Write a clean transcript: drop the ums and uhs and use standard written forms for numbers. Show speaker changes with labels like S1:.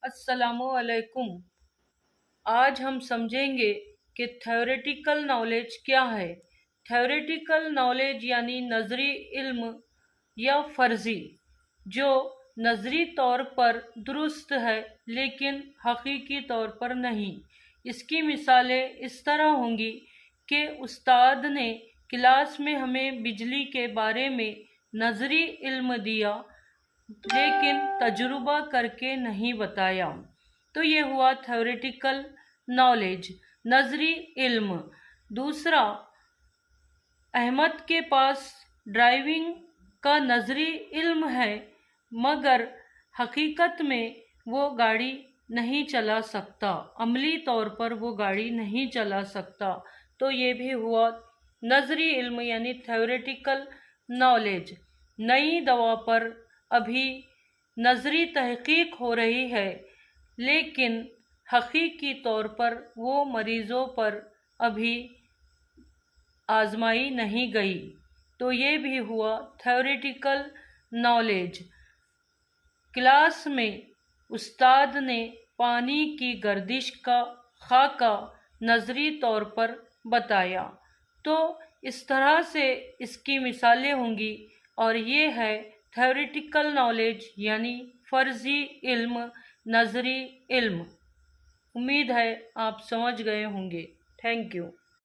S1: अस्सलामुअलैकुम। आज हम समझेंगे कि थ्योरेटिकल नॉलेज क्या है। थ्योरेटिकल नॉलेज यानी नज़री इल्म या फ़र्ज़ी, जो नज़री तौर पर दुरुस्त है लेकिन हकीकी तौर पर नहीं। इसकी मिसालें इस तरह होंगी कि उस्ताद ने क्लास में हमें बिजली के बारे में नज़री इल्म दिया लेकिन तजुर्बा करके नहीं बताया, तो ये हुआ थ्योरेटिकल नॉलेज, नज़री इल्म। दूसरा, अहमद के पास ड्राइविंग का नज़री इल्म है मगर हकीकत में वो गाड़ी नहीं चला सकता, अमली तौर पर वो गाड़ी नहीं चला सकता, तो ये भी हुआ नज़री इल्म यानी थ्योरेटिकल नॉलेज। नई दवा पर अभी नज़री तहकीक हो रही है लेकिन हकीकी तौर पर वो मरीज़ों पर अभी आजमाई नहीं गई, तो ये भी हुआ थ्योरेटिकल नॉलेज। क्लास में उस्ताद ने पानी की गर्दिश का खाका नज़री तौर पर बताया, तो इस तरह से इसकी मिसालें होंगी और ये है थ्योरेटिकल नॉलेज यानी फ़र्ज़ी इल्म, नज़री इल्म। उम्मीद है आप समझ गए होंगे। Thank you.